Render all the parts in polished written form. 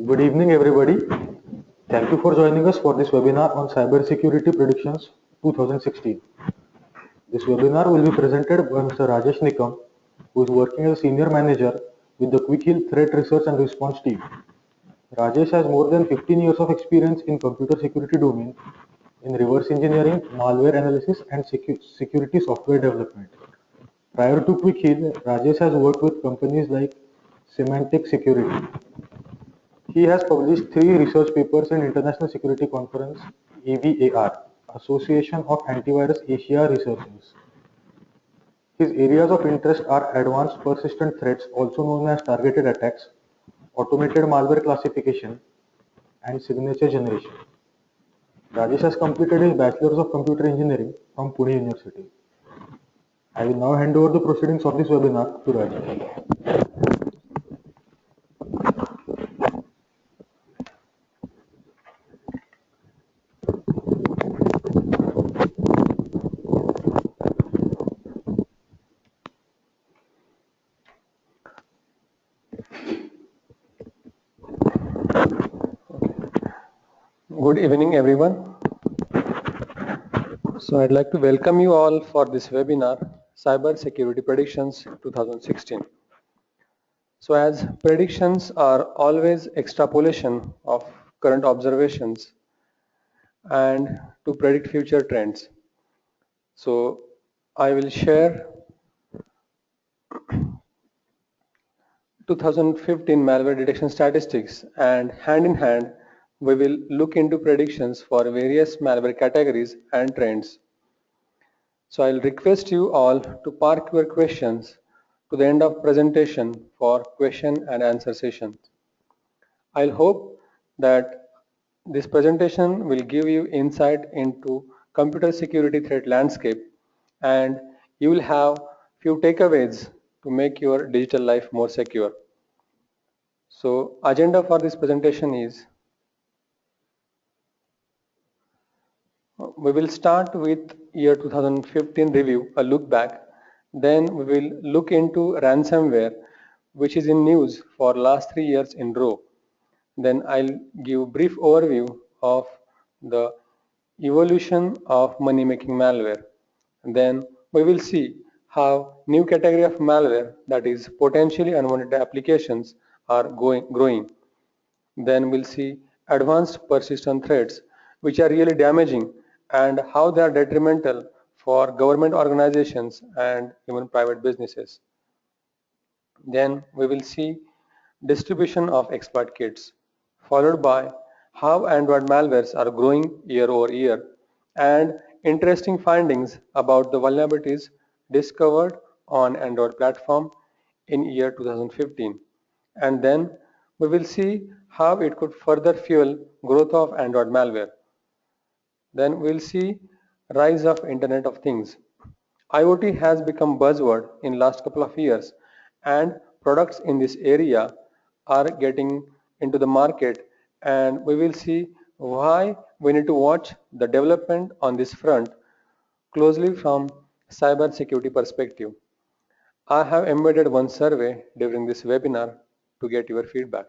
Good evening, everybody. Thank you for joining us for this webinar on Cybersecurity Predictions 2016. This webinar will be presented by Mr. Rajesh Nikam, who is working as a senior manager with the Quick Heal Threat Research and Response team. Rajesh has more than 15 years of experience in computer security domain in reverse engineering, malware analysis, and security software development. Prior to Quick Heal, Rajesh has worked with companies like Semantic Security. He has published 3 research papers in International Security Conference (AVAR), Association of Antivirus Asia Researchers. His areas of interest are advanced persistent threats, also known as targeted attacks, automated malware classification, and signature generation. Rajesh has completed his Bachelor's of Computer Engineering from Pune University. I will now hand over the proceedings of this webinar to Rajesh. Good evening, everyone. So I'd like to welcome you all for this webinar, Cyber Security Predictions 2016. So as predictions are always extrapolation of current observations and to predict future trends. So I will share 2015 malware detection statistics, and hand in hand we will look into predictions for various malware categories and trends. So I'll request you all to park your questions to the end of presentation for question and answer session. I'll hope that this presentation will give you insight into computer security threat landscape, and you will have few takeaways to make your digital life more secure. So agenda for this presentation is, we will start with year 2015 review, a look back. Then we will look into ransomware, which is in news for last 3 years in row. Then I'll give brief overview of the evolution of money-making malware. Then we will see how new category of malware, that is potentially unwanted applications, are growing. Then we'll see advanced persistent threats, which are really damaging, and how they are detrimental for government organizations and even private businesses. Then we will see distribution of exploit kits, followed by how Android malwares are growing year over year, and interesting findings about the vulnerabilities discovered on Android platform in year 2015. And then we will see how it could further fuel growth of Android malware. Then we'll see rise of Internet of Things. IoT has become buzzword in last couple of years, and products in this area are getting into the market, and we will see why we need to watch the development on this front closely from cyber security perspective. I have embedded one survey during this webinar to get your feedback.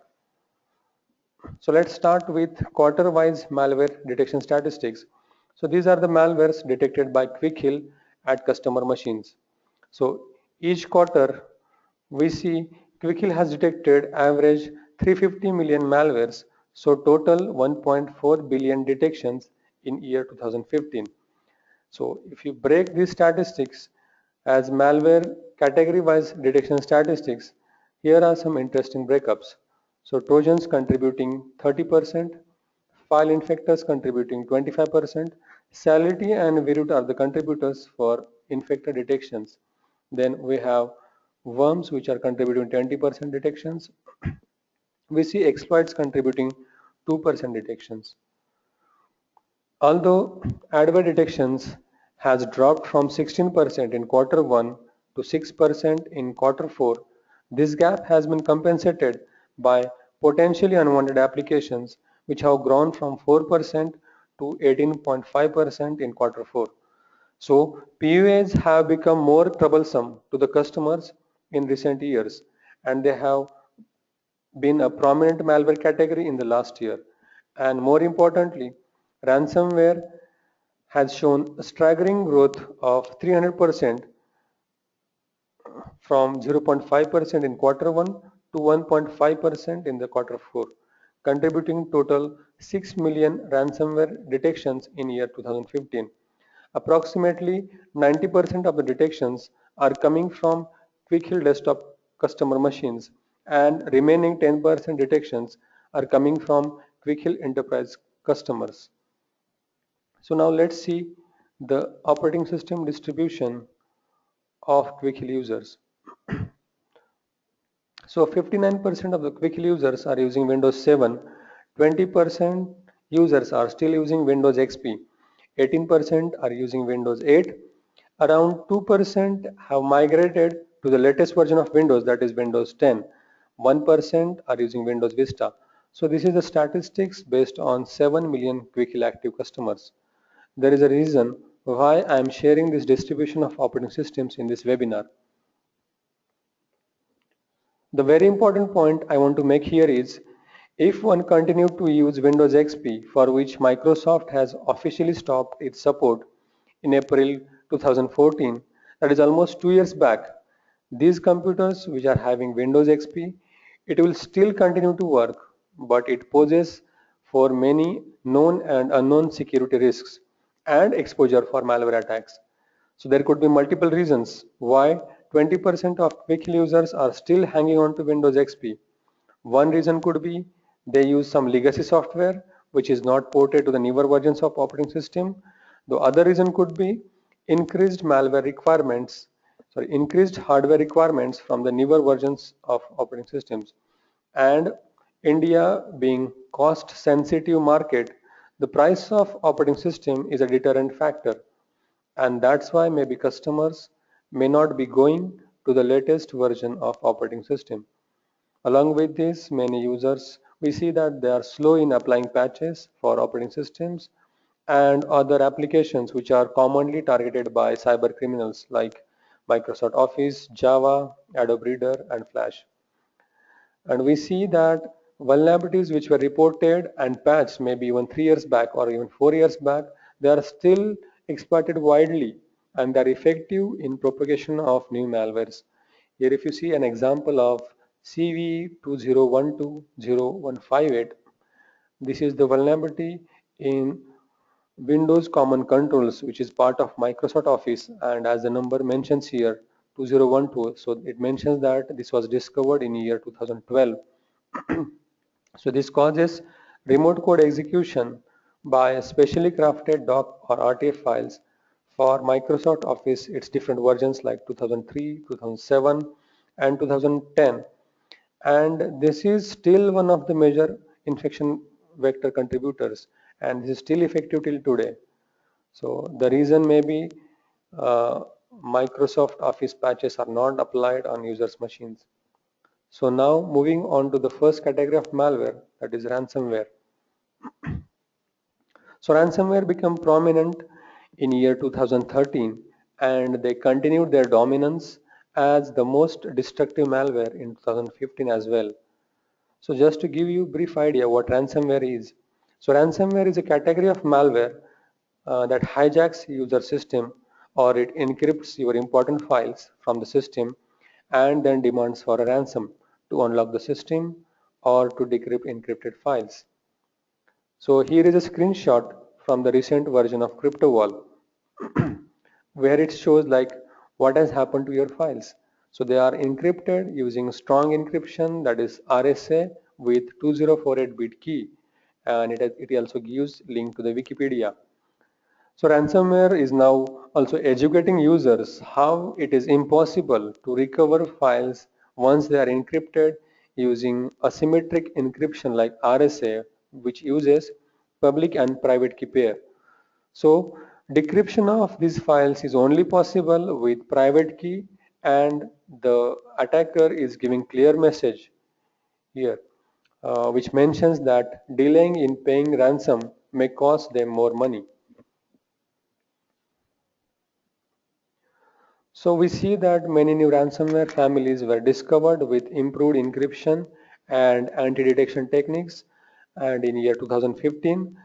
So let's start with quarter-wise malware detection statistics. So these are the malwares detected by Quick Heal at customer machines. So each quarter we see Quick Heal has detected average 350 million malwares, so total 1.4 billion detections in year 2015. So if you break these statistics as malware category-wise detection statistics, here are some interesting breakups. So Trojans contributing 30%, file infectors contributing 25%, Sality and Virut are the contributors for infector detections. Then we have worms, which are contributing 20% detections. We see exploits contributing 2% detections. Although adware detections has dropped from 16% in quarter 1 to 6% in quarter 4, this gap has been compensated by potentially unwanted applications, which have grown from 4% to 18.5% in quarter 4. So PUAs have become more troublesome to the customers in recent years, and they have been a prominent malware category in the last year. And more importantly, ransomware has shown a staggering growth of 300% from 0.5% in quarter 1 to 1.5% in the quarter 4, contributing total 6 million ransomware detections in year 2015. Approximately 90% of the detections are coming from Quick Heal desktop customer machines, and remaining 10% detections are coming from Quick Heal enterprise customers. So now let's see the operating system distribution of Quick Heal users. So 59% of the Quick users are using Windows 7, 20% users are still using Windows XP, 18% are using Windows 8, around 2% have migrated to the latest version of Windows, that is Windows 10, 1% are using Windows Vista. So this is the statistics based on 7 million Quick active customers. There is a reason why I am sharing this distribution of operating systems in this webinar. The very important point I want to make here is, if one continued to use Windows XP, for which Microsoft has officially stopped its support in April 2014, that is almost 2 years back, these computers which are having Windows XP, it will still continue to work, but it poses for many known and unknown security risks and exposure for malware attacks. So there could be multiple reasons why 20% of Quick users are still hanging on to Windows XP. One reason could be they use some legacy software which is not ported to the newer versions of operating system. The other reason could be increased malware requirements, increased hardware requirements from the newer versions of operating systems. And India being cost sensitive market, the price of operating system is a deterrent factor, and that's why maybe customers may not be going to the latest version of operating system. Along with this, many users, we see that they are slow in applying patches for operating systems and other applications which are commonly targeted by cyber criminals like Microsoft Office, Java, Adobe Reader, and Flash. And we see that vulnerabilities which were reported and patched maybe even 3 years back or even 4 years back, they are still exploited widely, and they are effective in propagation of new malwares. Here if you see an example of CV20120158, this is the vulnerability in Windows Common Controls, which is part of Microsoft Office, and as the number mentions here, 2012, so it mentions that this was discovered in year 2012. So this causes remote code execution by specially crafted doc or RTF files for Microsoft Office, its different versions like 2003, 2007, and 2010. And this is still one of the major infection vector contributors, and this is still effective till today. So the reason may be uh, Microsoft Office patches are not applied on users' machines. So now moving on to the first category of malware, that is ransomware. So ransomware became prominent in year 2013, and they continued their dominance as the most destructive malware in 2015 as well. So just to give you a brief idea what ransomware is. So ransomware is a category of malware that hijacks user system, or it encrypts your important files from the system and then demands for a ransom to unlock the system or to decrypt encrypted files. So here is a screenshot from the recent version of CryptoWall where it shows like what has happened to your files. So they are encrypted using strong encryption, that is RSA with 2048-bit key, and it also gives link to the Wikipedia. So ransomware is now also educating users how it is impossible to recover files once they are encrypted using asymmetric encryption like RSA, which uses public and private key pair. So decryption of these files is only possible with private key, and the attacker is giving clear message here, which mentions that delaying in paying ransom may cost them more money. So we see that many new ransomware families were discovered with improved encryption and anti-detection techniques. And in year 2015,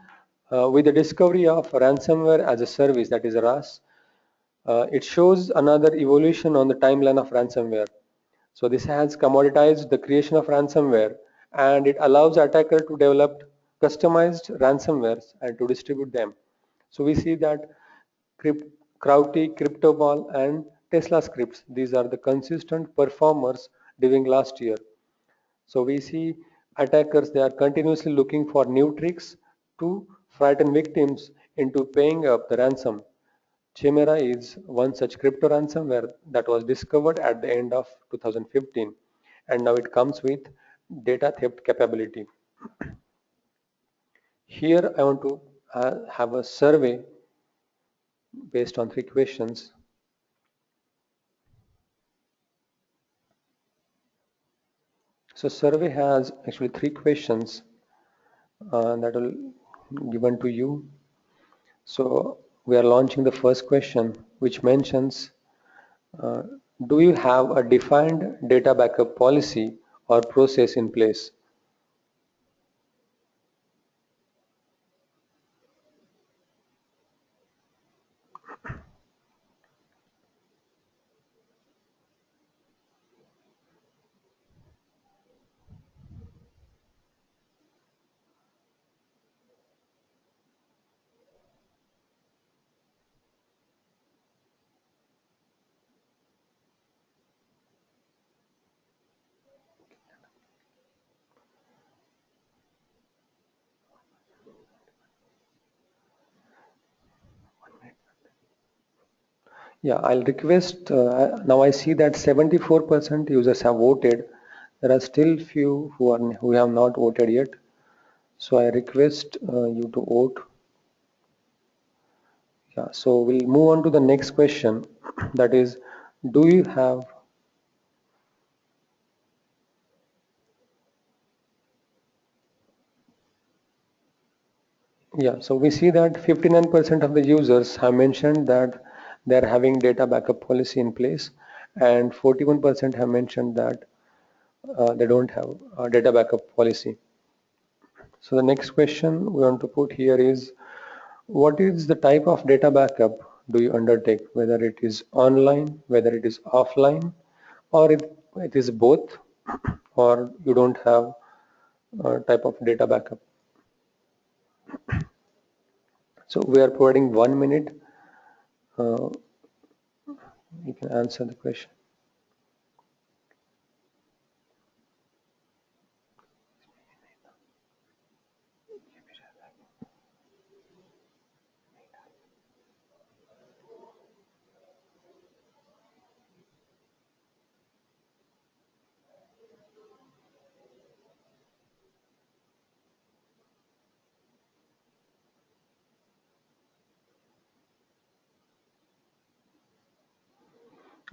with the discovery of ransomware as a service, that is RAS, it shows another evolution on the timeline of ransomware. So this has commoditized the creation of ransomware, and it allows attacker to develop customized ransomwares and to distribute them. So we see that Crowty, CryptoBall, and Tesla scripts, these are the consistent performers during last year. So we see attackers, they are continuously looking for new tricks to frighten victims into paying up the ransom. Chimera is one such crypto ransomware that was discovered at the end of 2015, and now it comes with data theft capability. Here I want to have a survey based on 3 questions. So survey has actually 3 questions that will given to you. So we are launching the first question, which mentions, uh, do you have a defined data backup policy or process in place? Yeah, I'll request, now I see that 74% users have voted. There are still few who have not voted yet. So I request you to vote. Yeah, so we'll move on to the next question. That is, do you have, yeah, so we see that 59% of the users have mentioned that they're having data backup policy in place, and 41% have mentioned that they don't have a data backup policy. So the next question we want to put here is, what is the type of data backup do you undertake, whether it is online, whether it is offline, or it is both, or you don't have a type of data backup? So we are providing 1 minute. Uh, you can answer the question.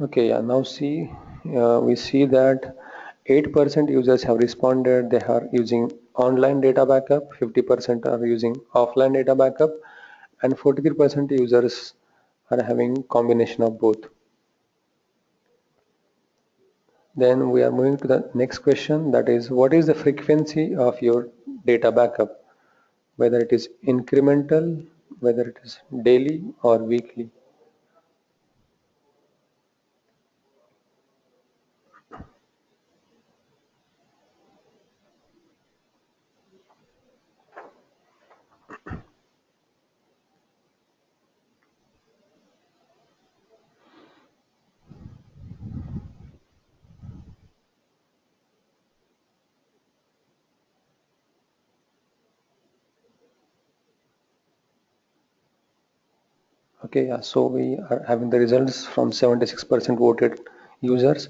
Okay, yeah, now see, we see that 8% users have responded they are using online data backup, 50% are using offline data backup, and 43% users are having combination of both. Then we are moving to the next question, that is, what is the frequency of your data backup, whether it is incremental, whether it is daily or weekly? Okay, yeah, so we are having the results from 76% voted users.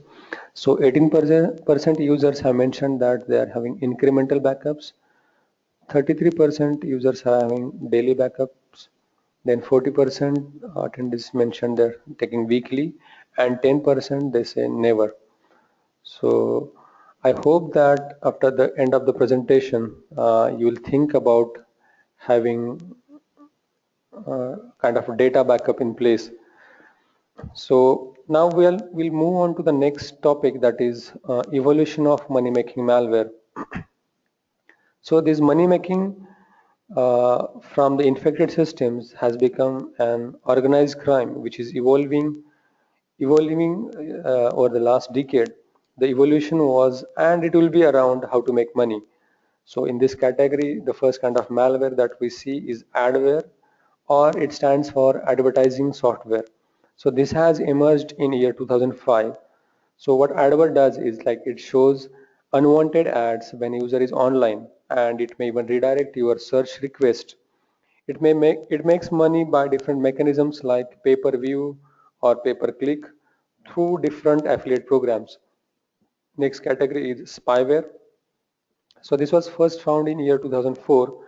So 18% users have mentioned that they are having incremental backups, 33% users are having daily backups, then 40% attendees mentioned they're taking weekly, and 10% they say never. So I hope that after the end of the presentation, you will think about having kind of a data backup in place. So now we'll move on to the next topic, that is evolution of money making malware. So this money making from the infected systems has become an organized crime which is evolving over the last decade. The evolution was, and it will be around how to make money. So in this category, the first kind of malware that we see is adware, or it stands for advertising software. So this has emerged in year 2005. So what adware does is like it shows unwanted ads when user is online, and it may even redirect your search request. It makes money by different mechanisms like pay-per-view or pay-per-click through different affiliate programs. Next category is spyware. So this was first found in year 2004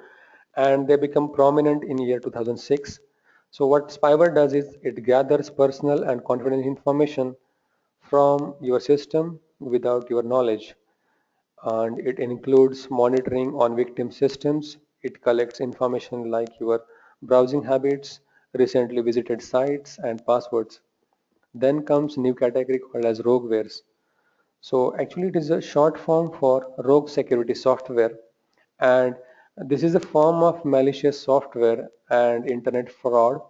and they become prominent in year 2006. So what spyware does is it gathers personal and confidential information from your system without your knowledge, and it includes monitoring on victim systems. It collects information like your browsing habits, recently visited sites, and passwords. Then comes new category called as roguewares. So actually it is a short form for rogue security software, and this is a form of malicious software and internet fraud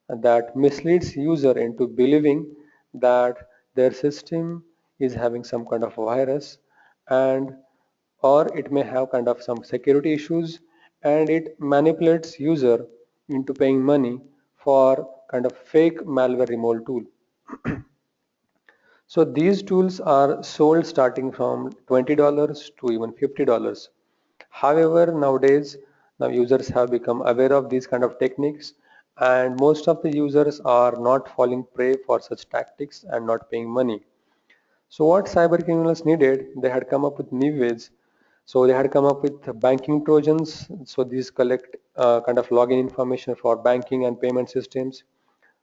that misleads user into believing that their system is having some kind of virus, and or it may have kind of some security issues, and it manipulates user into paying money for kind of fake malware removal tool. So these tools are sold starting from $20 to even $50. However, nowadays, now users have become aware of these kind of techniques, and most of the users are not falling prey for such tactics and not paying money. So what cyber criminals needed, they had come up with new ways. So they had come up with banking trojans. So these collect kind of login information for banking and payment systems.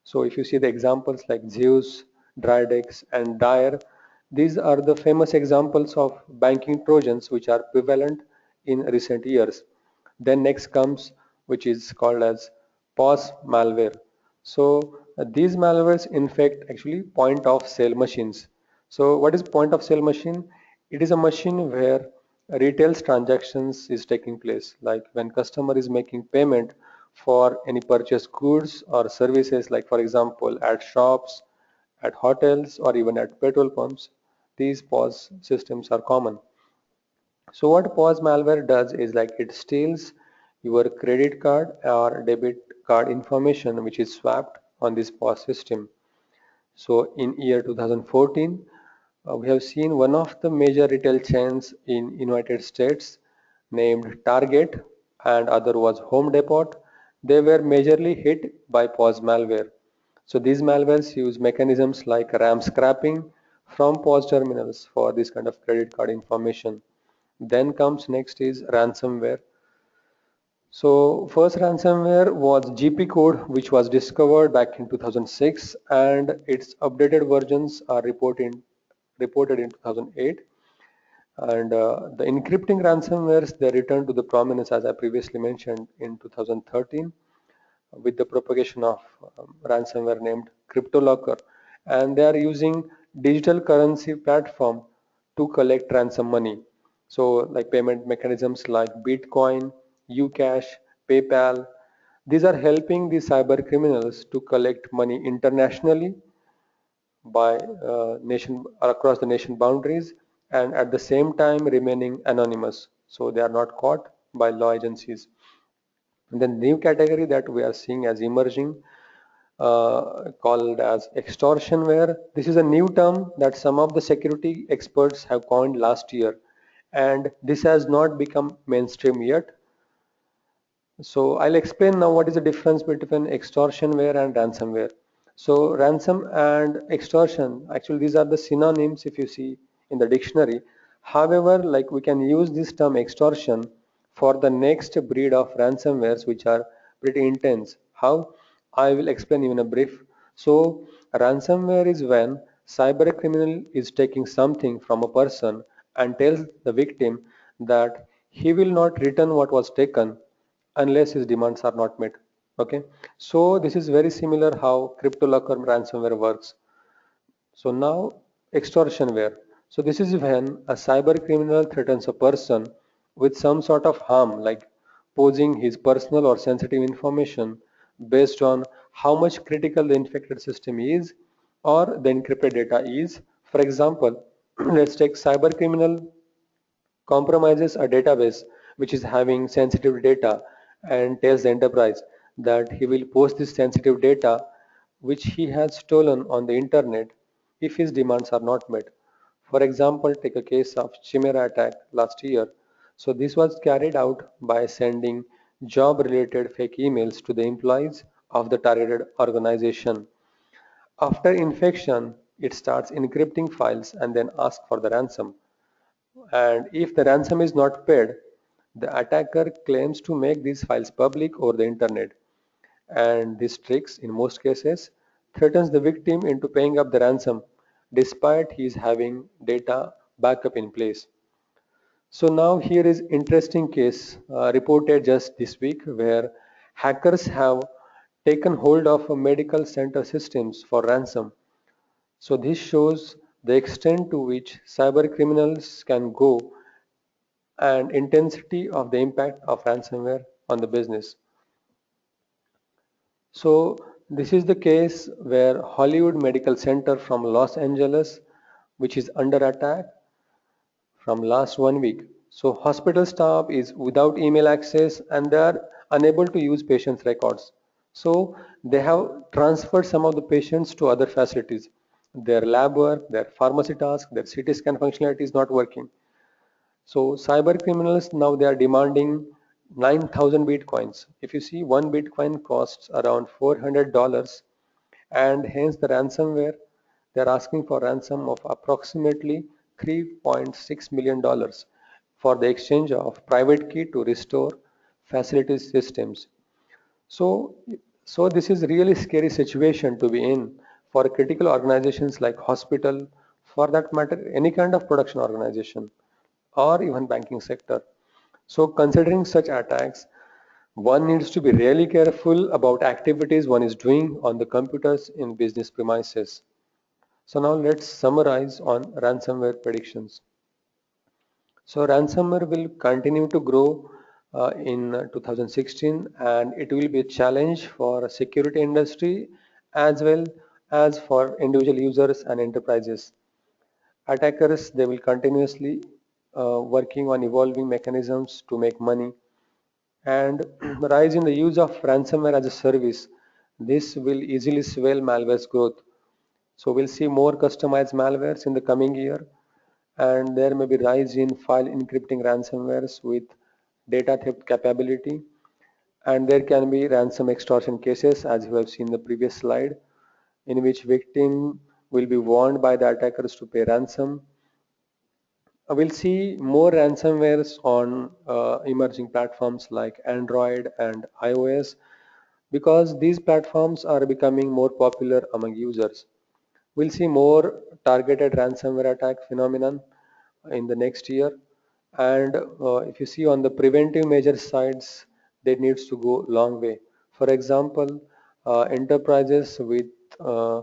So if you see the examples like Zeus, Dridex, and Dyer, these are the famous examples of banking trojans which are prevalent in recent years. Then next comes which is called as POS malware. So these malwares infect actually point of sale machines. So what is point of sale machine? It is a machine where retail transactions is taking place, like when customer is making payment for any purchased goods or services, like for example at shops, at hotels, or even at petrol pumps. These POS systems are common. So what POS malware does is like it steals your credit card or debit card information which is swapped on this POS system. So in year 2014, we have seen one of the major retail chains in United States named Target and other was Home Depot. They were majorly hit by POS malware. So these malwares use mechanisms like RAM scrapping from POS terminals for this kind of credit card information. Then comes next is ransomware. So first ransomware was GP code, which was discovered back in 2006, and its updated versions are reported in 2008. And the encrypting ransomwares, they returned to the prominence as I previously mentioned in 2013 with the propagation of ransomware named CryptoLocker, and they are using digital currency platform to collect ransom money. So like payment mechanisms like Bitcoin, Ucash, PayPal, these are helping the cyber criminals to collect money internationally by nation or across the nation boundaries, and at the same time remaining anonymous, so they are not caught by law agencies. And the new category that we are seeing as emerging called as extortionware. This is a new term that some of the security experts have coined last year, and this has not become mainstream yet. So I'll explain now what is the difference between extortionware and ransomware. So ransom and extortion, actually these are the synonyms if you see in the dictionary. However, like we can use this term extortion for the next breed of ransomwares which are pretty intense. How? I will explain in a brief. So ransomware is when cyber criminal is taking something from a person and tells the victim that he will not return what was taken unless his demands are not met. Okay, so this is very similar how CryptoLocker ransomware works. So now extortionware. So this is when a cyber criminal threatens a person with some sort of harm like posing his personal or sensitive information based on how much critical the infected system is or the encrypted data is. For example, let's take cyber criminal compromises a database which is having sensitive data and tells the enterprise that he will post this sensitive data which he has stolen on the internet if his demands are not met. For example, take a case of Chimera attack last year. So this was carried out by sending job related fake emails to the employees of the targeted organization. After infection, it starts encrypting files and then asks for the ransom. And if the ransom is not paid, the attacker claims to make these files public over the internet. And these tricks, in most cases, threatens the victim into paying up the ransom despite he is having data backup in place. So now here is interesting case reported just this week where hackers have taken hold of a medical center systems for ransom. So this shows the extent to which cyber criminals can go and intensity of the impact of ransomware on the business. So this is the case where Hollywood Medical Center from Los Angeles, which is under attack from last 1 week. So hospital staff is without email access and they are unable to use patients' records. So they have transferred some of the patients to other facilities. Their lab work, their pharmacy task, their CT scan functionality is not working. So cyber criminals now they are demanding 9,000 bitcoins. If you see one bitcoin costs around $400 and hence the ransomware they are asking for ransom of approximately $3.6 million for the exchange of private key to restore facility systems. So, so this is really scary situation to be in for critical organizations like hospital, for that matter, any kind of production organization or even banking sector. So considering such attacks, one needs to be really careful about activities one is doing on the computers in business premises. So now let's summarize on ransomware predictions. So ransomware will continue to grow in 2016 and it will be a challenge for security industry as well as for individual users and enterprises. Attackers, they will continuously working on evolving mechanisms to make money and rise in the use of ransomware as a service. This will easily swell malware's growth. So we'll see more customized malwares in the coming year and there may be rise in file encrypting ransomwares with data theft capability and there can be ransom extortion cases as you have seen in the previous slide in which victim will be warned by the attackers to pay ransom. We'll see more ransomwares on emerging platforms like Android and iOS because these platforms are becoming more popular among users. We'll see more targeted ransomware attack phenomenon in the next year. And if you see on the preventive measure sides, that needs to go long way. For example, enterprises with uh,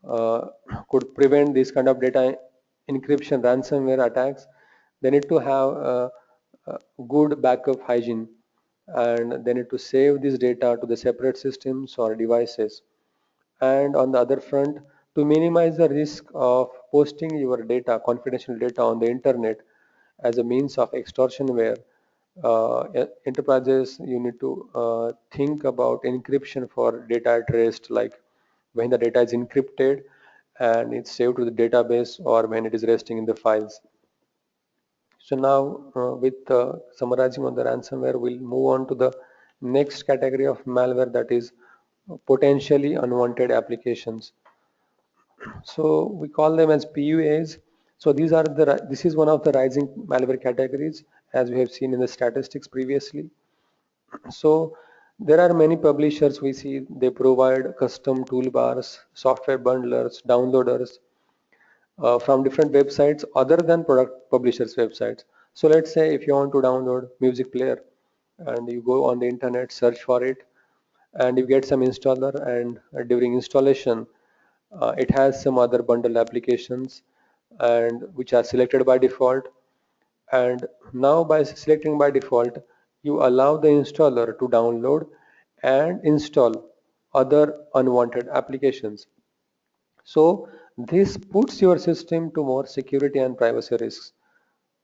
uh, could prevent this kind of data encryption ransomware attacks. They need to have good backup hygiene and they need to save this data to the separate systems or devices. And on the other front, to minimize the risk of posting your data, confidential data on the internet as a means of extortion where enterprises you need to think about encryption for data at rest, like when the data is encrypted and it's saved to the database or when it is resting in the files. So now with summarizing on the ransomware, we'll move on to the next category of malware, that is potentially unwanted applications. So we call them as PUAs. So this is one of the rising malware categories as we have seen in the statistics previously. So there are many publishers we see they provide custom toolbars, software bundlers, downloaders from different websites other than product publishers websites. So let's say if you want to download music player and you go on the internet, search for it and you get some installer and during installation it has some other bundle applications and which are selected by default And now by selecting by default, you allow the installer to download and install other unwanted applications. So this puts your system to more security and privacy risks.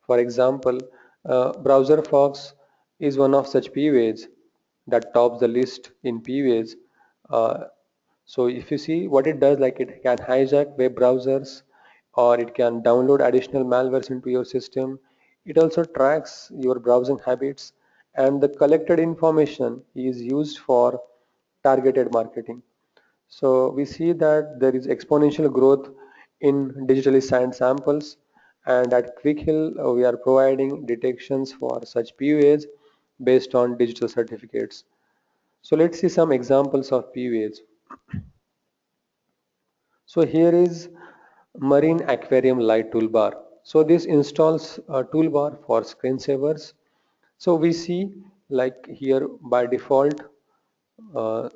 For example, browser fox is one of such PWAs that tops the list in PWAs. Uh, so if you see what it does, like it can hijack web browsers or it can download additional malwares into your system. It also tracks your browsing habits, and the collected information is used for targeted marketing. So we see that there is exponential growth in digitally signed samples, and at Quick Hill we are providing detections for such PUAs based on digital certificates. So let's see some examples of PUAs. So here is Marine Aquarium Light Toolbar. So this installs a toolbar for screensavers. So we see like here by default uh,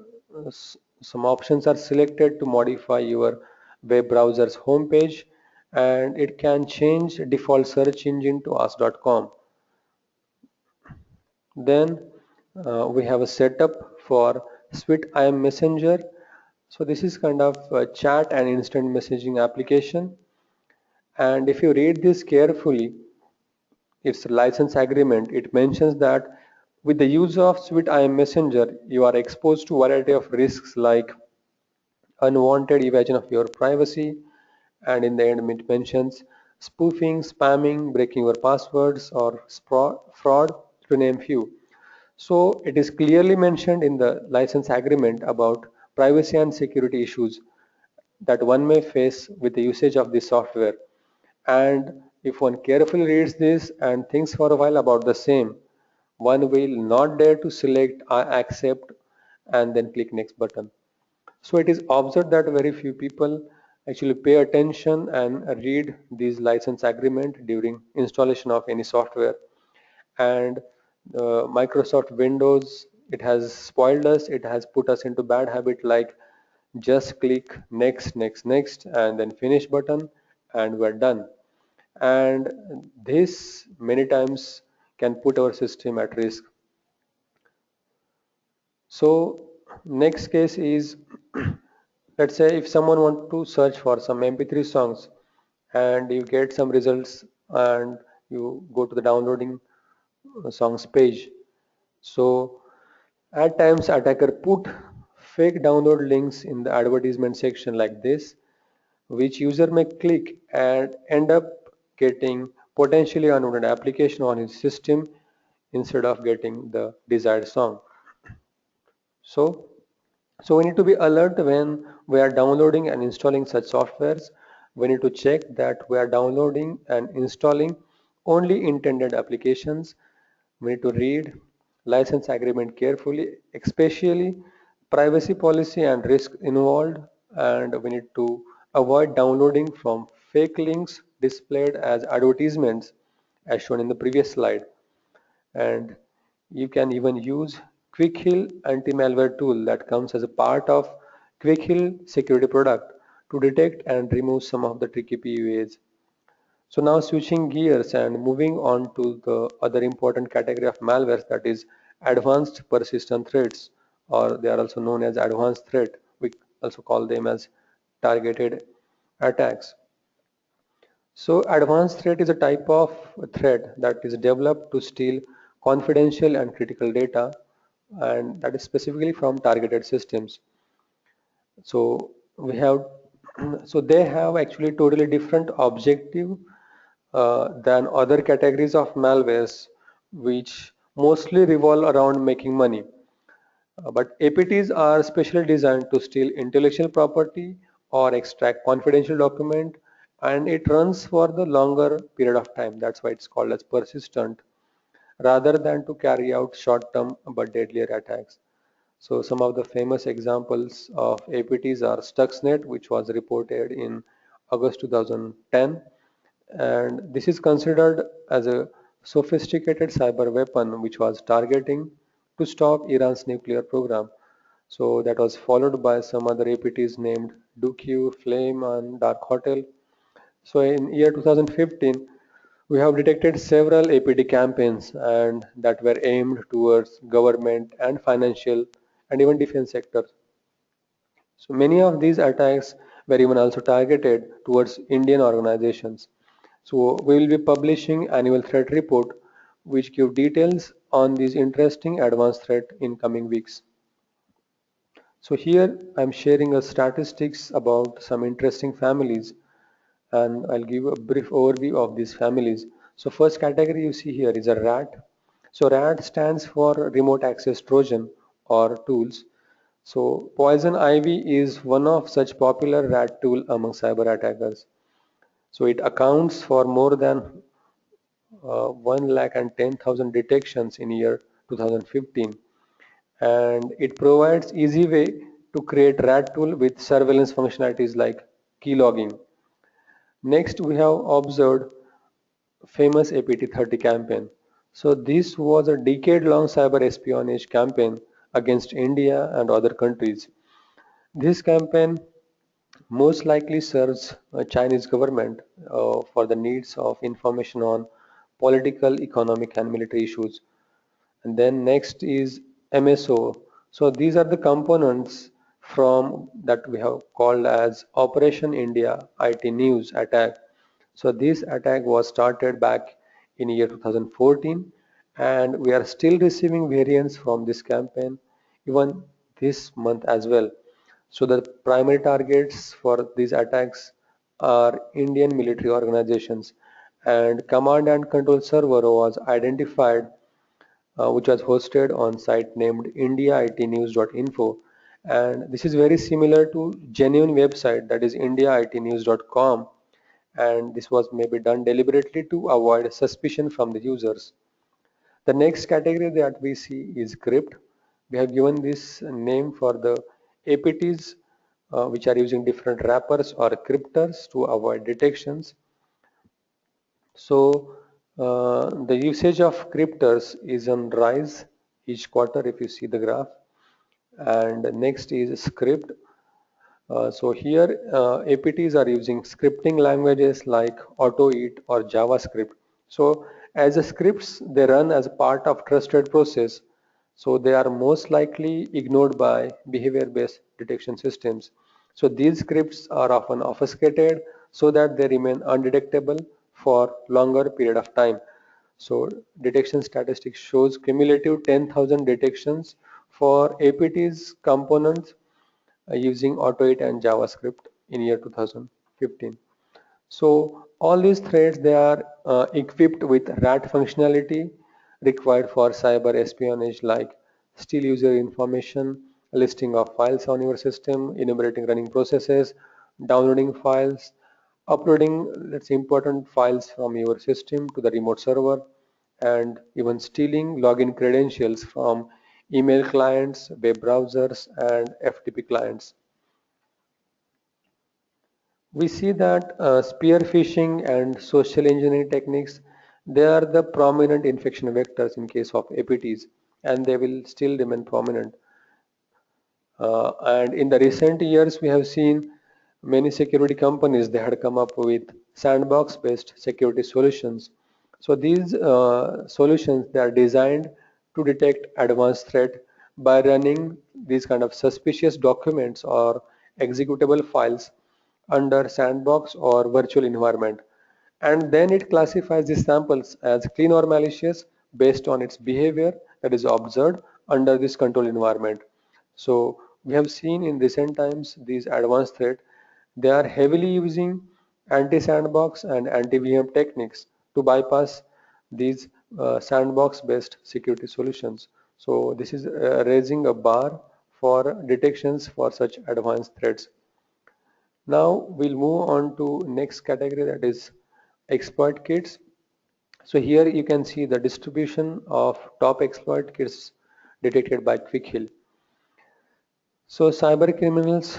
some options are selected to modify your web browser's homepage, and it can change default search engine to us.com. Then we have a setup for Sweet IM Messenger. So this is kind of a chat and instant messaging application. And if you read this carefully, its license agreement, it mentions that with the use of Sweet IM Messenger, you are exposed to a variety of risks like unwanted evasion of your privacy, and in the end it mentions spoofing, spamming, breaking your passwords, or fraud, to name few. So it is clearly mentioned in the license agreement about privacy and security issues that one may face with the usage of this software. And if one carefully reads this and thinks for a while about the same, one will not dare to select I accept and then click next button. So it is observed that very few people actually pay attention and read these license agreement during installation of any software. And Microsoft Windows, it has spoiled us. It has put us into bad habit like just click next, next, next, and then finish button, and we're done. And this many times can put our system at risk. So next case is let's say if someone want to search for some MP3 songs and you get some results and you go to the downloading songs page. So at times attacker put fake download links in the advertisement section like this, which user may click and end up getting potentially unwanted application on his system instead of getting the desired song. So So we need to be alert when we are downloading and installing such softwares. We need to check that we are downloading and installing only intended applications. We need to read license agreement carefully, especially privacy policy and risk involved, and we need to avoid downloading from fake links displayed as advertisements as shown in the previous slide. And you can even use Quick Hill anti-malware tool that comes as a part of Quick Hill security product to detect and remove some of the tricky PUAs. So now switching gears and moving on to the other important category of malwares, that is advanced persistent threats, or they are also known as advanced threat. We also call them as targeted attacks. So advanced threat is a type of threat that is developed to steal confidential and critical data, and that is specifically from targeted systems. So we have, so they have actually totally different objective than other categories of malwares, which mostly revolve around making money. But APTs are specially designed to steal intellectual property or extract confidential document, and it runs for the longer period of time. That's why it's called as persistent rather than to carry out short-term but deadlier attacks. So some of the famous examples of APTs are Stuxnet, which was reported in August 2010, and this is considered as a sophisticated cyber weapon which was targeting to stop Iran's nuclear program. So that was followed by some other APTs named Duque, Flame, and Dark Hotel. So in year 2015, We have detected several APT campaigns and that were aimed towards government and financial and even defense sectors. So many of these attacks were even also targeted towards Indian organizations. So we will be publishing annual threat report which give details on these interesting advanced threat in coming weeks. So here I'm sharing a statistics about some interesting families and I'll give a brief overview of these families. So first category you see here is a RAT. So RAT stands for remote access Trojan or tools. So poison ivy is one of such popular RAT tool among cyber attackers. So it accounts for more than 110,000 detections in year 2015, and it provides easy way to create RAT tool with surveillance functionalities like key logging. Next, we have observed famous APT-30 campaign. So this was a decade-long cyber espionage campaign against India and other countries. This campaign most likely serves a Chinese government for the needs of information on political, economic, and military issues. And then next is MSO. So these are the components from that we have called as Operation India IT News attack. So this attack was started back in year 2014 and we are still receiving variants from this campaign even this month as well. So the primary targets for these attacks are Indian military organizations and command and control server was identified which was hosted on site named indiaitnews.info, and this is very similar to genuine website that is indiaitnews.com, and this was maybe done deliberately to avoid suspicion from the users. The next category that we see is crypt. We have given this name for the APTs which are using different wrappers or cryptors to avoid detections. So the usage of cryptors is on rise each quarter if you see the graph. And next is script. So here APTs are using scripting languages like AutoEat or JavaScript. So as a scripts, they run as a part of trusted process. So they are most likely ignored by behavior-based detection systems. So these scripts are often obfuscated so that they remain undetectable for longer period of time. So detection statistics shows cumulative 10,000 detections for APT's components using AutoIt and JavaScript in year 2015. So all these threads they are equipped with RAT functionality required for cyber espionage like steal user information, listing of files on your system, enumerating running processes, downloading files, uploading let's say important files from your system to the remote server, and even stealing login credentials from email clients, web browsers, and FTP clients. We see that spear phishing and social engineering techniques, they are the prominent infection vectors in case of APTs, and they will still remain prominent. And in the recent years, we have seen many security companies, they had come up with sandbox-based security solutions. So these solutions, they are designed to detect advanced threat by running these kind of suspicious documents or executable files under sandbox or virtual environment, and then it classifies these samples as clean or malicious based on its behavior that is observed under this control environment. So we have seen in recent times these advanced threat, they are heavily using anti-sandbox and anti-VM techniques to bypass these sandbox based security solutions. So this is raising a bar for detections for such advanced threats. Now we'll move on to next category, that is exploit kits. So here you can see the distribution of top exploit kits detected by Quickhill. So cyber criminals,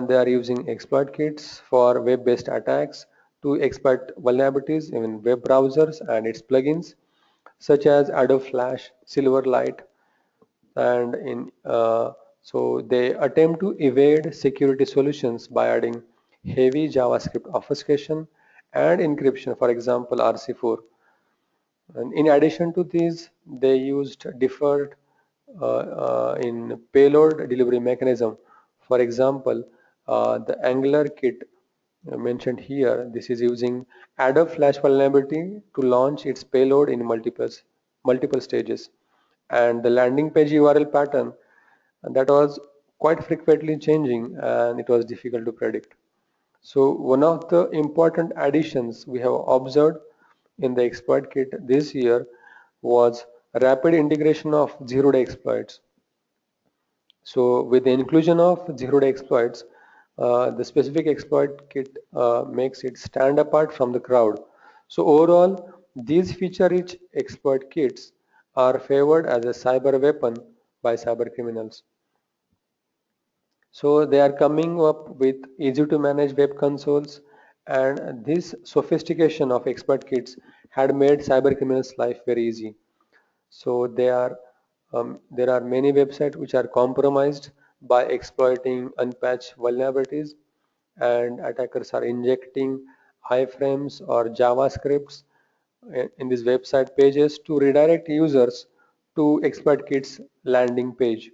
they are using exploit kits for web-based attacks to exploit vulnerabilities in web browsers and its plugins, such as Adobe Flash, Silverlight, and in so they attempt to evade security solutions by adding heavy JavaScript obfuscation and encryption, for example RC4. And in addition to these, they used deferred in payload delivery mechanism. For example, the Angular kit mentioned here, this is using Adobe Flash vulnerability to launch its payload in multiple stages. And the landing page URL pattern, that was quite frequently changing and it was difficult to predict. So one of the important additions we have observed in the exploit kit this year was rapid integration of zero-day exploits. So with the inclusion of zero-day exploits, the specific exploit kit makes it stand apart from the crowd. So overall, these feature-rich exploit kits are favored as a cyber weapon by cyber criminals. So they are coming up with easy to manage web consoles, and this sophistication of expert kits had made cyber criminals life very easy. So there are many websites which are compromised by exploiting unpatched vulnerabilities, and attackers are injecting iframes or JavaScripts in these website pages to redirect users to expert kits landing page.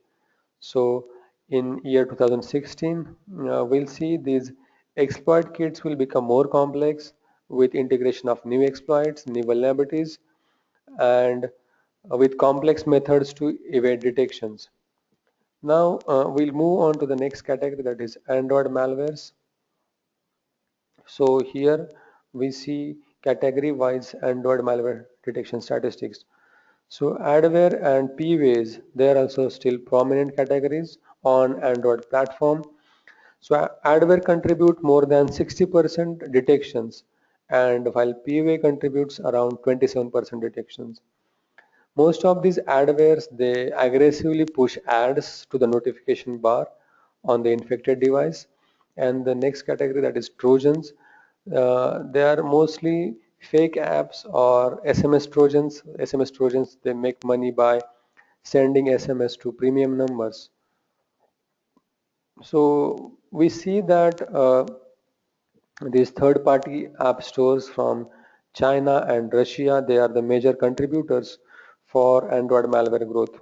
So in year 2016, we'll see these exploit kits will become more complex with integration of new exploits, new vulnerabilities, and with complex methods to evade detections. Now we'll move on to the next category, that is Android malwares. So here we see category-wise Android malware detection statistics. So adware and pways, they are also still prominent categories on Android platform. So adware contribute more than 60% detections, and while pwa contributes around 27% detections. Most of these adwares, they aggressively push ads to the notification bar on the infected device. And the next category, that is Trojans, they are mostly fake apps or SMS Trojans. SMS Trojans, they make money by sending SMS to premium numbers. So we see that these third-party app stores from China and Russia, they are the major contributors for Android malware growth.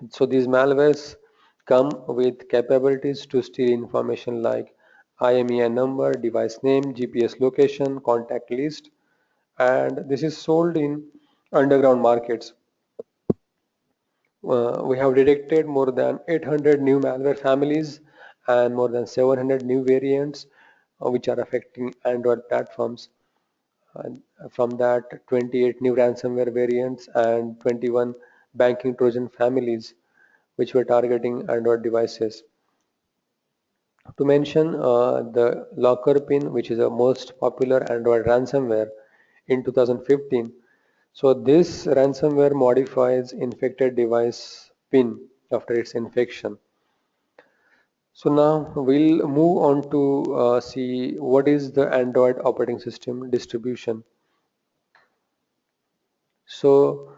So these malwares come with capabilities to steal information like IMEI number, device name, GPS location, contact list, and this is sold in underground markets. We have detected more than 800 new malware families and more than 700 new variants which are affecting Android platforms. And from that, 28 new ransomware variants and 21 banking Trojan families which were targeting Android devices. To mention the locker pin, which is the most popular Android ransomware in 2015. So this ransomware modifies infected device pin after its infection. So now we'll move on to see what is the Android operating system distribution. So,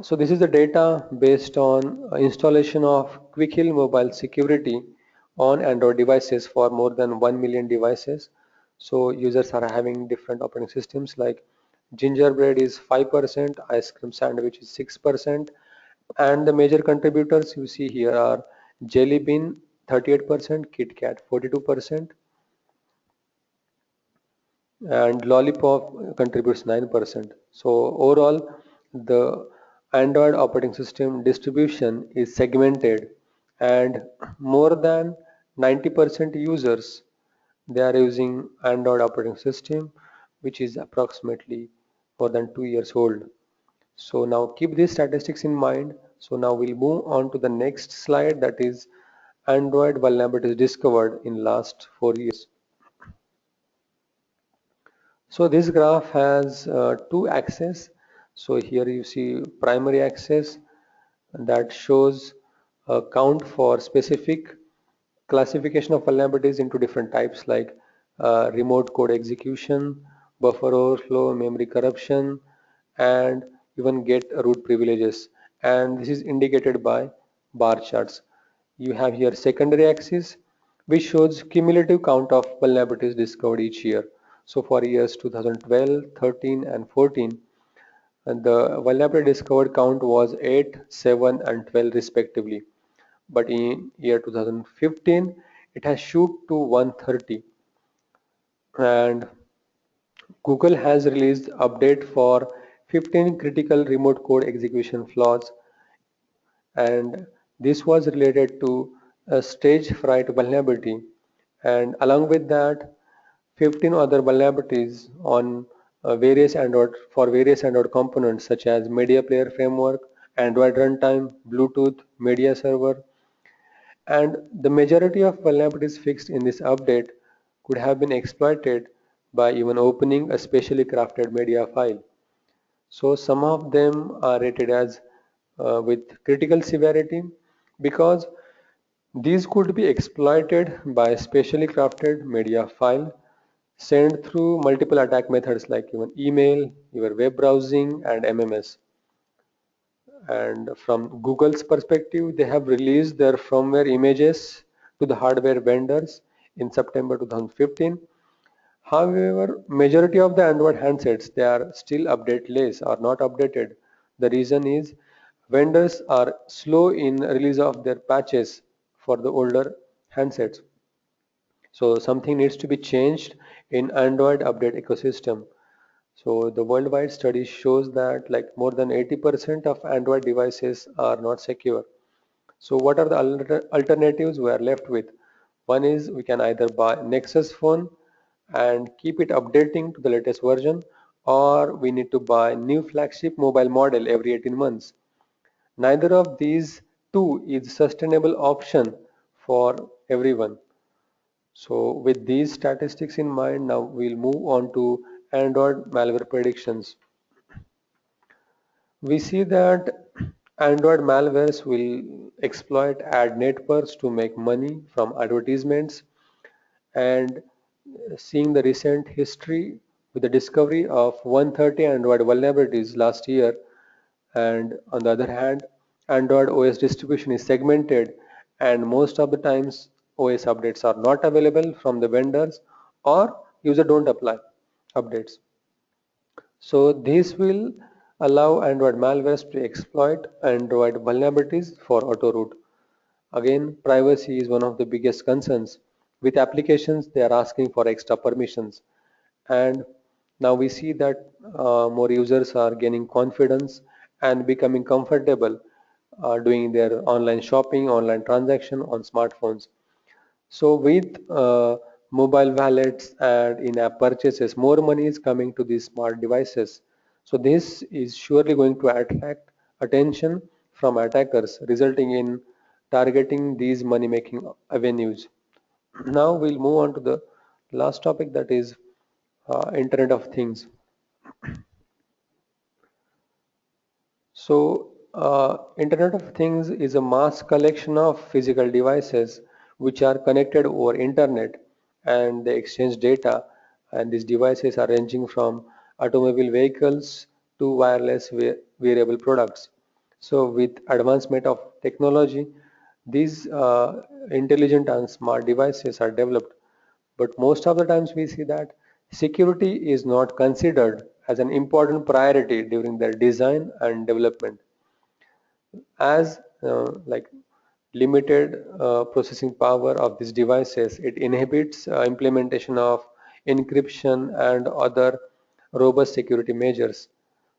so this is the data based on installation of Quick Heal Mobile Security on Android devices for more than 1 million devices. So users are having different operating systems like gingerbread is 5%, ice cream sandwich is 6%, and the major contributors you see here are Jelly Bean 38%, KitKat 42%, and Lollipop contributes 9%. So overall, the Android operating system distribution is segmented, and more than 90% users, they are using Android operating system, which is approximately more than 2 years old. So now keep these statistics in mind. So now we'll move on to the next slide, that is Android vulnerabilities discovered in last 4 years. So this graph has two axes. So here you see primary axis that shows a count for specific classification of vulnerabilities into different types like remote code execution, buffer overflow, memory corruption, and even get root privileges. And this is indicated by bar charts. You have here secondary axis which shows cumulative count of vulnerabilities discovered each year. So for years 2012, 13 and 14, and the vulnerability discovered count was 8, 7 and 12 respectively. But in year 2015, it has shoot to 130. And Google has released update for 15 critical remote code execution flaws, and this was related to a stage fright vulnerability, and along with that 15 other vulnerabilities on various Android components such as media player framework, Android runtime, Bluetooth, media server, and the majority of vulnerabilities fixed in this update could have been exploited by even opening a specially crafted media file. So some of them are rated as with critical severity because these could be exploited by specially crafted media file sent through multiple attack methods like even email, your web browsing and MMS. And from Google's perspective, they have released their firmware images to the hardware vendors in September 2015. However, majority of the Android handsets, they are still updateless or not updated. The reason is vendors are slow in release of their patches for the older handsets. So something needs to be changed in Android update ecosystem. So the worldwide study shows that like more than 80% of Android devices are not secure. So what are the alternatives we are left with? One is we can either buy Nexus phone and keep it updating to the latest version, or we need to buy new flagship mobile model every 18 months. Neither of these two is sustainable option for everyone. So with these statistics in mind, now we'll move on to Android malware predictions. We see that Android malwares will exploit ad networks to make money from advertisements, and seeing the recent history with the discovery of 130 Android vulnerabilities last year, and on the other hand Android OS distribution is segmented and most of the times OS updates are not available from the vendors or user don't apply updates. So this will allow Android malwares to exploit Android vulnerabilities for auto root. Again, privacy is one of the biggest concerns. With applications, they are asking for extra permissions. And now we see that more users are gaining confidence and becoming comfortable doing their online shopping, online transaction on smartphones. So with mobile wallets and in-app purchases, more money is coming to these smart devices. So this is surely going to attract attention from attackers, resulting in targeting these money-making avenues. Now we'll move on to the last topic, that is Internet of Things. So, Internet of Things is a mass collection of physical devices which are connected over internet and they exchange data. And these devices are ranging from automobile vehicles to wireless wearable products. So, with advancement of technology, these intelligent and smart devices are developed, but most of the times we see that security is not considered as an important priority during their design and development, as like limited processing power of these devices, it inhibits implementation of encryption and other robust security measures.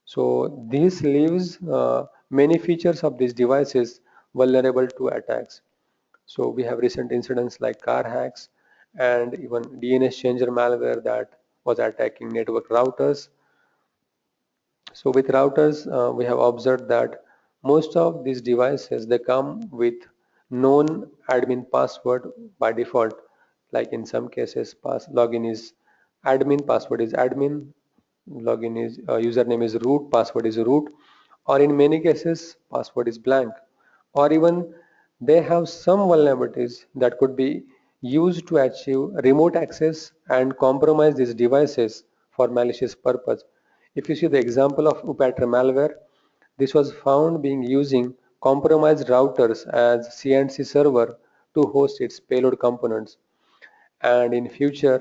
So this leaves many features of these devices vulnerable to attacks. So we have recent incidents like car hacks and even DNS changer malware that was attacking network routers. So with routers, we have observed that most of these devices, they come with known admin password by default. Like in some cases, login is admin, password is admin, login is username is root, password is root, or in many cases, password is blank, or even they have some vulnerabilities that could be used to achieve remote access and compromise these devices for malicious purpose. If you see the example of malware, this was found being using compromised routers as C&C server to host its payload components. And in future,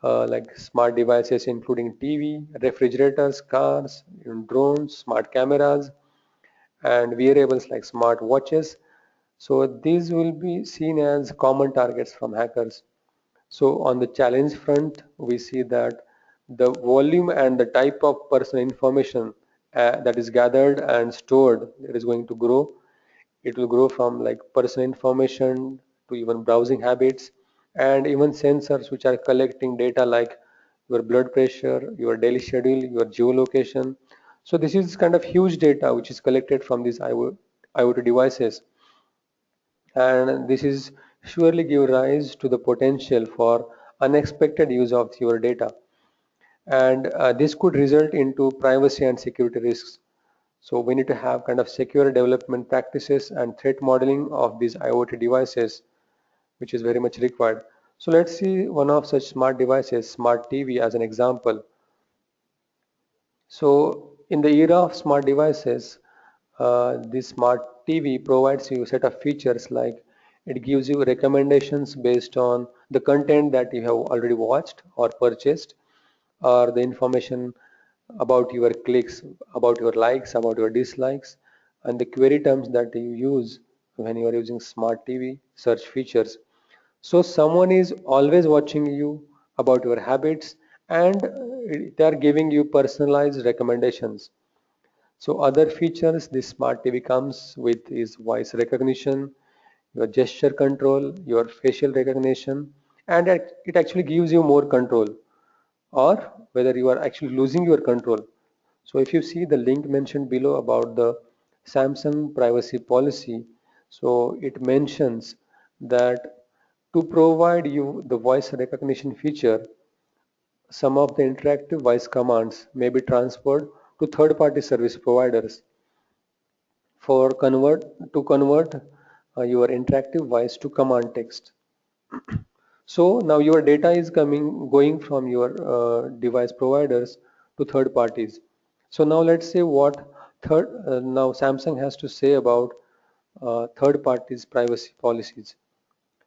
like smart devices including TV, refrigerators, cars, drones, smart cameras, and wearables like smart watches. So these will be seen as common targets from hackers. So on the challenge front, we see that the volume and the type of personal information that is gathered and stored, it is going to grow. It will grow from like personal information to even browsing habits and even sensors which are collecting data like your blood pressure, your daily schedule, your geolocation. So this is kind of huge data which is collected from these IoT devices, and this is surely give rise to the potential for unexpected use of your data, and this could result into privacy and security risks. So we need to have kind of secure development practices and threat modeling of these IoT devices, which is very much required. So let's see one of such smart devices, smart TV, as an example. So in the era of smart devices, this smart TV provides you a set of features like it gives you recommendations based on the content that you have already watched or purchased, or the information about your clicks, about your likes, about your dislikes, and the query terms that you use when you are using smart TV search features. So someone is always watching you about your habits, and they are giving you personalized recommendations. So other features this smart TV comes with is voice recognition, your gesture control, your facial recognition, and it actually gives you more control, or whether you are actually losing your control. So if you see the link mentioned below about the Samsung privacy policy, so it mentions that to provide you the voice recognition feature, some of the interactive voice commands may be transferred to third-party service providers for convert your interactive voice to command text. So now your data is going from your device providers to third parties. So now let's say what now Samsung has to say about third parties privacy policies.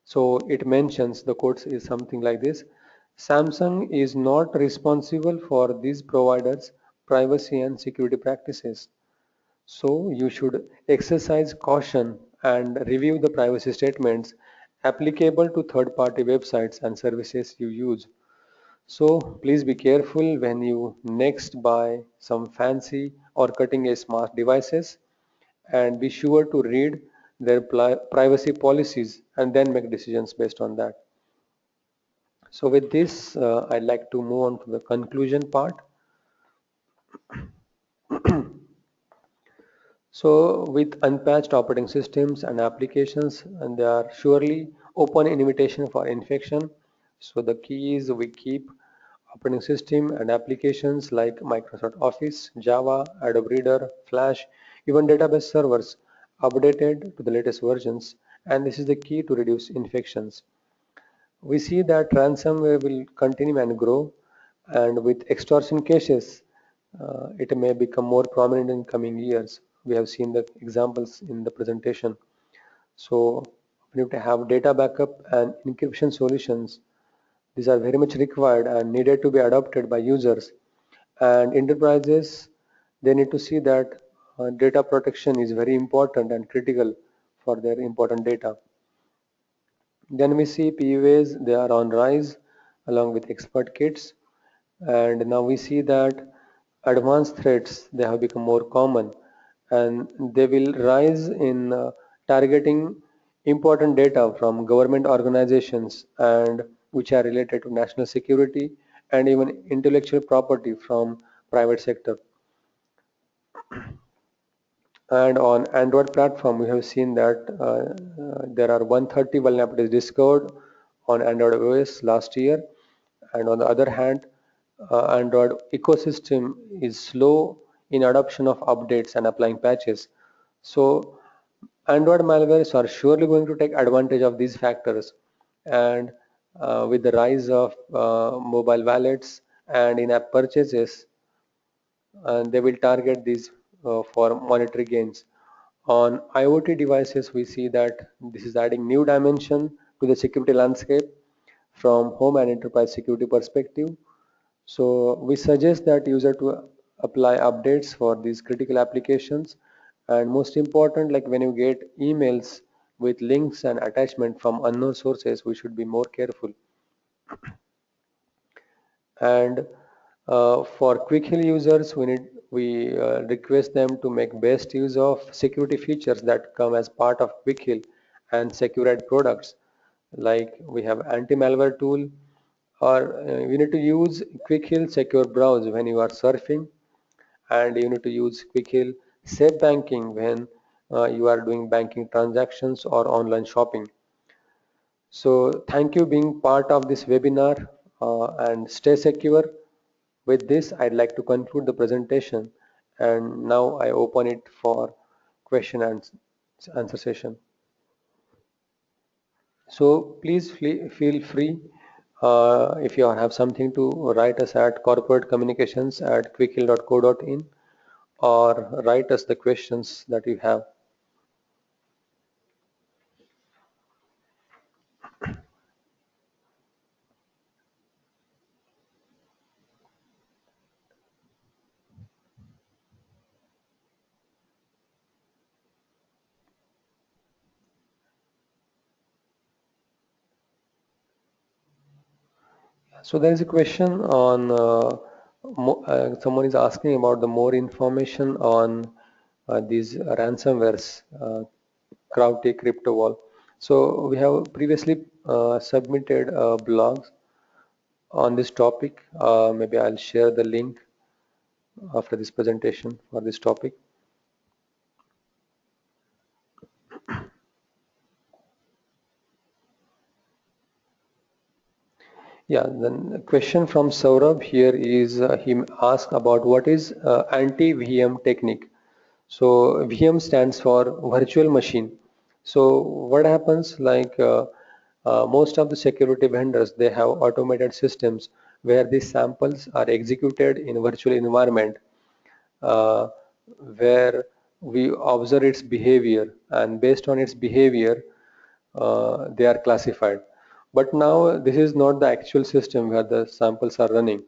So it mentions the quote is something like this: Samsung is not responsible for these providers' privacy and security practices. So you should exercise caution and review the privacy statements applicable to third-party websites and services you use. So please be careful when you next buy some fancy or cutting edge smart devices, and be sure to read their privacy policies and then make decisions based on that. So with this, I'd like to move on to the conclusion part. So with unpatched operating systems and applications, and they are surely open invitation for infection. So the key is we keep operating system and applications like Microsoft Office, Java, Adobe Reader, Flash, even database servers updated to the latest versions, and this is the key to reduce infections. We see that ransomware will continue and grow, and with extortion cases, it may become more prominent in coming years. We have seen the examples in the presentation. So we need to have data backup and encryption solutions. These are very much required and needed to be adopted by users. And enterprises, they need to see that data protection is very important and critical for their important data. Then we see PUAs, they are on rise along with expert kits. And now we see that advanced threats, they have become more common, and they will rise in targeting important data from government organizations and which are related to national security and even intellectual property from private sector. And on Android platform, we have seen that there are 130 vulnerabilities discovered on Android OS last year. And on the other hand, Android ecosystem is slow in adoption of updates and applying patches. So Android malwares are surely going to take advantage of these factors. And with the rise of mobile wallets and in-app purchases, and they will target these for monetary gains. On IoT devices, we see that this is adding new dimension to the security landscape. from home and enterprise security perspective. So we suggest that user to apply updates for these critical applications, and most important, like when you get emails with links and attachment from unknown sources, we should be more careful. And for quick heal users, we request them to make best use of security features that come as part of quick heal and secured products. Like we have anti-malware tool, or you need to use quick heal secure browse when you are surfing, and you need to use quick heal safe banking when you are doing banking transactions or online shopping. So thank you being part of this webinar, and stay secure. With this, I'd like to conclude the presentation, and now I open it for question and answer session. So please feel free, if you have something to write us at corporatecommunications@quickheal.co.in, or write us the questions that you have. So there is a question on someone is asking about the more information on these ransomwares, CrowdTech crypto wall. So we have previously submitted blogs on this topic. Maybe I'll share the link after this presentation for this topic. Yeah, then a question from Saurabh here is, he asked about what is anti-VM technique. So VM stands for virtual machine. So what happens, like most of the security vendors, they have automated systems where these samples are executed in virtual environment, uh, where we observe its behavior, and based on its behavior they are classified. But now this is not the actual system where the samples are running.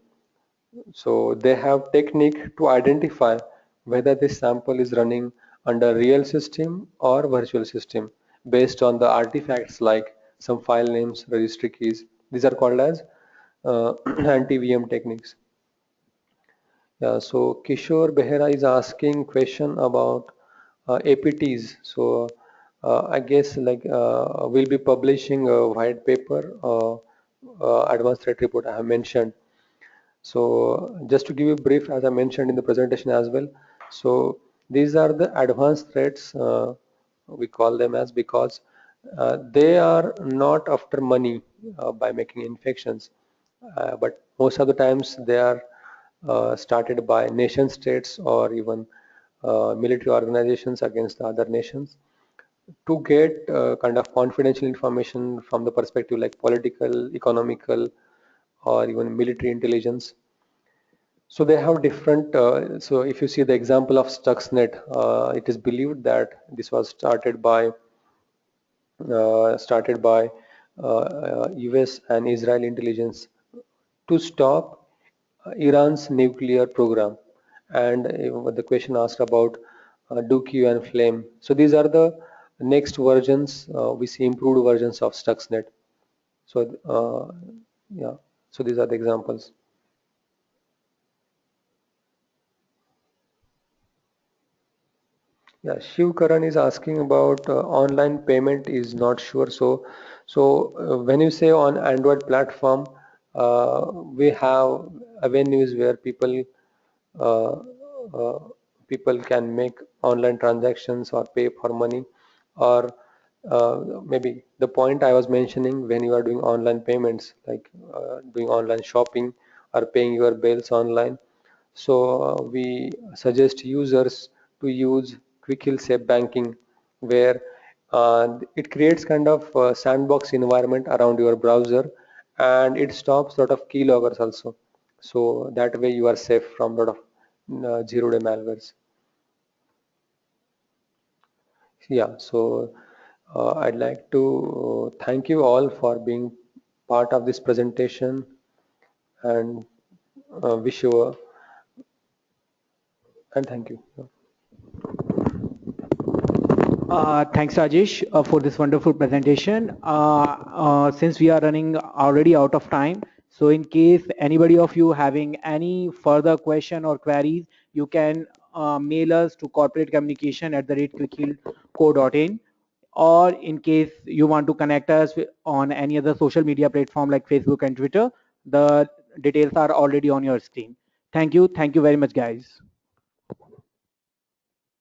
So they have technique to identify whether this sample is running under real system or virtual system based on the artifacts like some file names, registry keys. These are called as anti-VM techniques. Yeah, so Kishore Behera is asking question about APTs. So I guess like we'll be publishing a white paper, advanced threat report I have mentioned. So just to give you a brief, as I mentioned in the presentation as well. So these are the advanced threats, we call them as, because they are not after money by making infections, but most of the times they are started by nation states or even military organizations against the other nations to get kind of confidential information from the perspective like political, economical, or even military intelligence. So they have different, so if you see the example of Stuxnet, it is believed that this was started by US and Israel intelligence to stop Iran's nuclear program. And the question asked about Dooku and Flame. So these are the next versions. We see improved versions of Stuxnet. So yeah, so these are the examples. Yeah, Shiv Karan is asking about online payment is not sure. So when you say on Android platform, we have avenues where uh, uh, people can make online transactions or pay for money, or maybe the point I was mentioning, when you are doing online payments, like doing online shopping or paying your bills online. So we suggest users to use quick heal safe banking, where it creates kind of sandbox environment around your browser, and it stops lot of keyloggers also. So that way you are safe from lot of zero-day malwares. Yeah, so I'd like to thank you all for being part of this presentation, and wish you and thank you. Thanks, Rajesh, for this wonderful presentation. Since we are running already out of time, so in case anybody of you having any further question or queries, you can mail us to corporatecommunication@quickhealco.in, or in case you want to connect us on any other social media platform like Facebook and Twitter, the details are already on your screen. Thank you. Thank you very much, guys.